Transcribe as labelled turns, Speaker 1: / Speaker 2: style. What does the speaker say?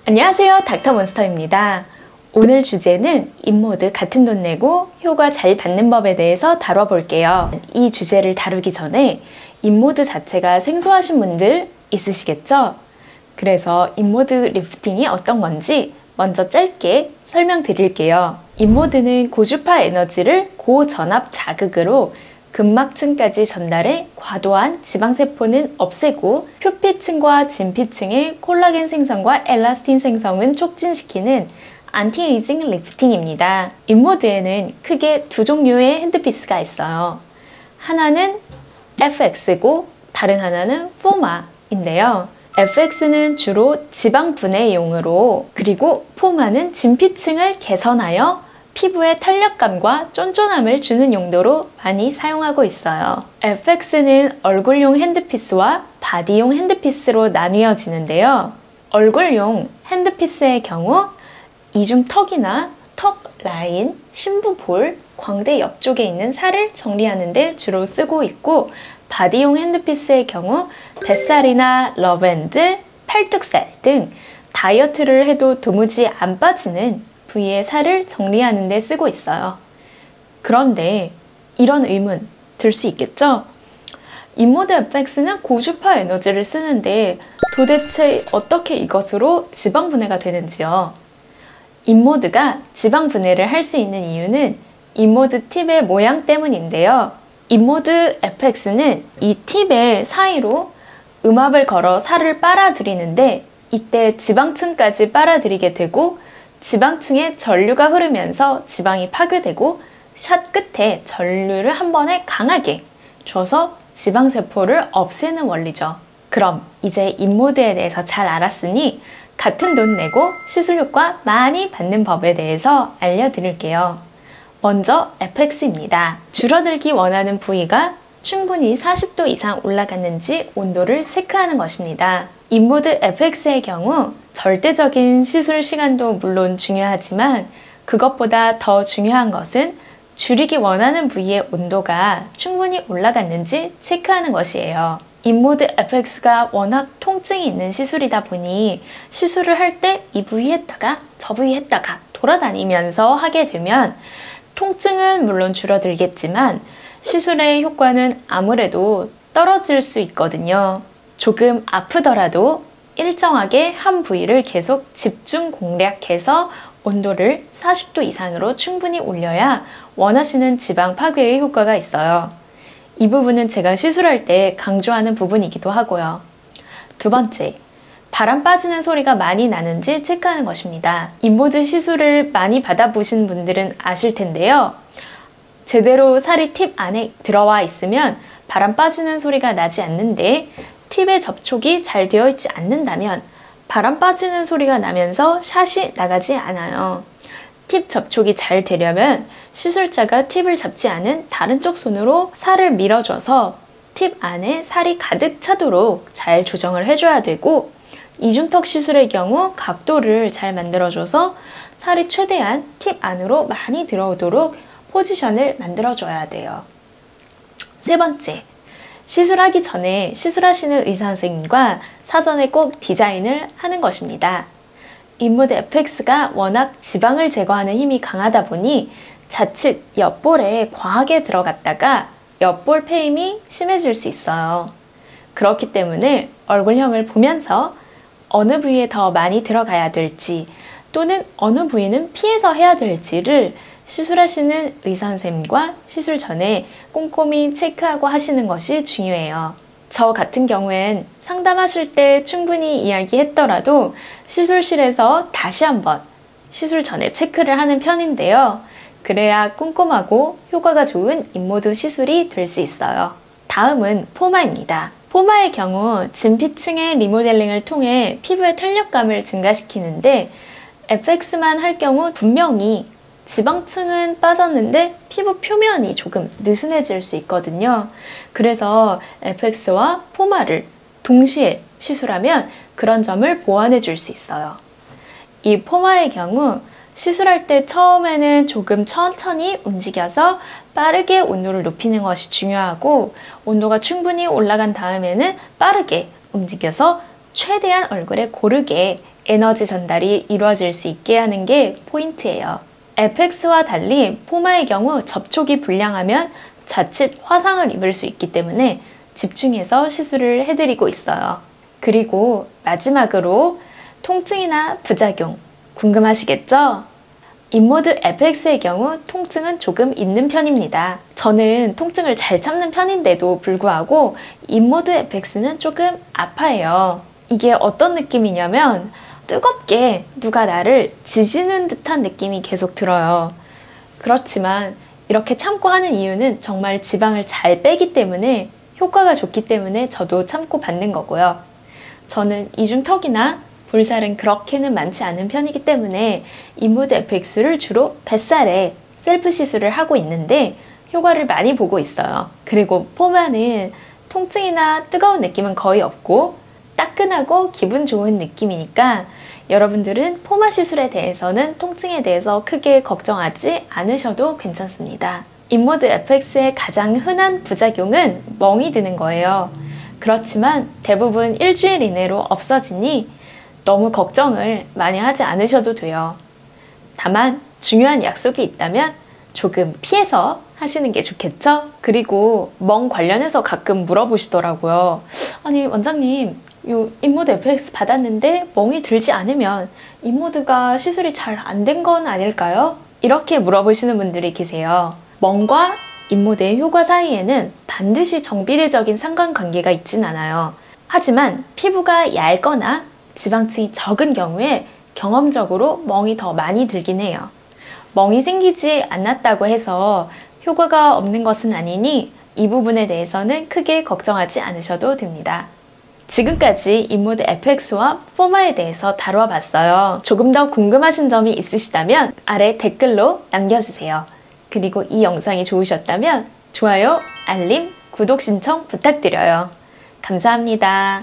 Speaker 1: 안녕하세요, 닥터몬스터입니다. 오늘 주제는 인모드 같은 돈 내고 효과 잘 받는 법에 대해서 다뤄볼게요. 이 주제를 다루기 전에 인모드 자체가 생소하신 분들 있으시겠죠? 그래서 인모드 리프팅이 어떤 건지 먼저 짧게 설명드릴게요. 인모드는 고주파 에너지를 고전압 자극으로 근막층까지 전달해 과도한 지방세포는 없애고 표피층과 진피층의 콜라겐 생성과 엘라스틴 생성은 촉진시키는 안티에이징 리프팅입니다. 인모드에는 크게 두 종류의 핸드피스가 있어요. 하나는 FX고 다른 하나는 포마인데요. FX는 주로 지방 분해용으로, 그리고 포마는 진피층을 개선하여 피부의 탄력감과 쫀쫀함을 주는 용도로 많이 사용하고 있어요. FX는 얼굴용 핸드피스와 바디용 핸드피스로 나뉘어지는데요. 얼굴용 핸드피스의 경우 이중턱이나 턱 라인, 심부볼, 광대 옆쪽에 있는 살을 정리하는 데 주로 쓰고 있고, 바디용 핸드피스의 경우 뱃살이나 러브핸들, 팔뚝살 등 다이어트를 해도 도무지 안 빠지는 부위의 살을 정리하는 데 쓰고 있어요. 그런데 이런 의문 들 수 있겠죠? 인모드 FX는 고주파 에너지를 쓰는데 도대체 어떻게 이것으로 지방 분해가 되는지요? 인모드가 지방 분해를 할 수 있는 이유는 인모드 팁의 모양 때문인데요. 인모드 FX는 이 팁의 사이로 음압을 걸어 살을 빨아들이는데, 이때 지방층까지 빨아들이게 되고 지방층에 전류가 흐르면서 지방이 파괴되고 샷 끝에 전류를 한 번에 강하게 줘서 지방세포를 없애는 원리죠. 그럼 이제 인모드에 대해서 잘 알았으니 같은 돈 내고 시술 효과 많이 받는 법에 대해서 알려드릴게요. 먼저 FX입니다. 줄어들기 원하는 부위가 충분히 40도 이상 올라갔는지 온도를 체크하는 것입니다. 인모드 FX의 경우 절대적인 시술 시간도 물론 중요하지만 그것보다 더 중요한 것은 줄이기 원하는 부위의 온도가 충분히 올라갔는지 체크하는 것이에요. 인모드 FX가 워낙 통증이 있는 시술이다 보니 시술을 할 때 이 부위 했다가 저 부위 했다가 돌아다니면서 하게 되면 통증은 물론 줄어들겠지만 시술의 효과는 아무래도 떨어질 수 있거든요. 조금 아프더라도 일정하게 한 부위를 계속 집중 공략해서 온도를 40도 이상으로 충분히 올려야 원하시는 지방 파괴의 효과가 있어요. 이 부분은 제가 시술할 때 강조하는 부분이기도 하고요. 두 번째, 바람 빠지는 소리가 많이 나는지 체크하는 것입니다. 인모드 시술을 많이 받아보신 분들은 아실 텐데요. 제대로 살이 팁 안에 들어와 있으면 바람 빠지는 소리가 나지 않는데, 팁의 접촉이 잘 되어 있지 않는다면 바람 빠지는 소리가 나면서 샷이 나가지 않아요. 팁 접촉이 잘 되려면 시술자가 팁을 잡지 않은 다른 쪽 손으로 살을 밀어줘서 팁 안에 살이 가득 차도록 잘 조정을 해줘야 되고, 이중턱 시술의 경우 각도를 잘 만들어줘서 살이 최대한 팁 안으로 많이 들어오도록 포지션을 만들어줘야 돼요. 세 번째, 시술하기 전에 시술하시는 의사 선생님과 사전에 꼭 디자인을 하는 것입니다. 인모드 FX가 워낙 지방을 제거하는 힘이 강하다 보니 자칫 옆볼에 과하게 들어갔다가 옆볼 패임이 심해질 수 있어요. 그렇기 때문에 얼굴형을 보면서 어느 부위에 더 많이 들어가야 될지 또는 어느 부위는 피해서 해야 될지를 시술하시는 의사 선생님과 시술 전에 꼼꼼히 체크하고 하시는 것이 중요해요. 저 같은 경우엔 상담하실 때 충분히 이야기했더라도 시술실에서 다시 한번 시술 전에 체크를 하는 편인데요. 그래야 꼼꼼하고 효과가 좋은 인모드 시술이 될 수 있어요. 다음은 포마입니다. 포마의 경우 진피층의 리모델링을 통해 피부의 탄력감을 증가시키는데, FX만 할 경우 분명히 지방층은 빠졌는데 피부 표면이 조금 느슨해질 수 있거든요. 그래서 FX와 포마를 동시에 시술하면 그런 점을 보완해 줄 수 있어요. 이 포마의 경우 시술할 때 처음에는 조금 천천히 움직여서 빠르게 온도를 높이는 것이 중요하고, 온도가 충분히 올라간 다음에는 빠르게 움직여서 최대한 얼굴에 고르게 에너지 전달이 이루어질 수 있게 하는 게 포인트예요. FX와 달리 포마의 경우 접촉이 불량하면 자칫 화상을 입을 수 있기 때문에 집중해서 시술을 해드리고 있어요. 그리고 마지막으로 통증이나 부작용 궁금하시겠죠? 인모드 FX의 경우 통증은 조금 있는 편입니다. 저는 통증을 잘 참는 편인데도 불구하고 인모드 FX는 조금 아파해요. 이게 어떤 느낌이냐면 뜨겁게 누가 나를 지지는 듯한 느낌이 계속 들어요. 그렇지만 이렇게 참고 하는 이유는 정말 지방을 잘 빼기 때문에 효과가 좋기 때문에 저도 참고 받는 거고요. 저는 이중턱이나 볼살은 그렇게는 많지 않은 편이기 때문에 인모드 FX를 주로 뱃살에 셀프 시술을 하고 있는데 효과를 많이 보고 있어요. 그리고 포마는 통증이나 뜨거운 느낌은 거의 없고 따끈하고 기분 좋은 느낌이니까 여러분들은 포마 시술에 대해서는 통증에 대해서 크게 걱정하지 않으셔도 괜찮습니다. 인모드 FX의 가장 흔한 부작용은 멍이 드는 거예요. 그렇지만 대부분 일주일 이내로 없어지니 너무 걱정을 많이 하지 않으셔도 돼요. 다만 중요한 약속이 있다면 조금 피해서 하시는 게 좋겠죠? 그리고 멍 관련해서 가끔 물어보시더라고요. 아니 원장님, 요 인모드 FX 받았는데 멍이 들지 않으면 인모드가 시술이 잘 안 된 건 아닐까요? 이렇게 물어보시는 분들이 계세요. 멍과 인모드의 효과 사이에는 반드시 정비례적인 상관관계가 있진 않아요. 하지만 피부가 얇거나 지방층이 적은 경우에 경험적으로 멍이 더 많이 들긴 해요. 멍이 생기지 않았다고 해서 효과가 없는 것은 아니니 이 부분에 대해서는 크게 걱정하지 않으셔도 됩니다. 지금까지 인모드 FX와 포마에 대해서 다루어 봤어요. 조금 더 궁금하신 점이 있으시다면 아래 댓글로 남겨주세요. 그리고 이 영상이 좋으셨다면 좋아요, 알림, 구독 신청 부탁드려요. 감사합니다.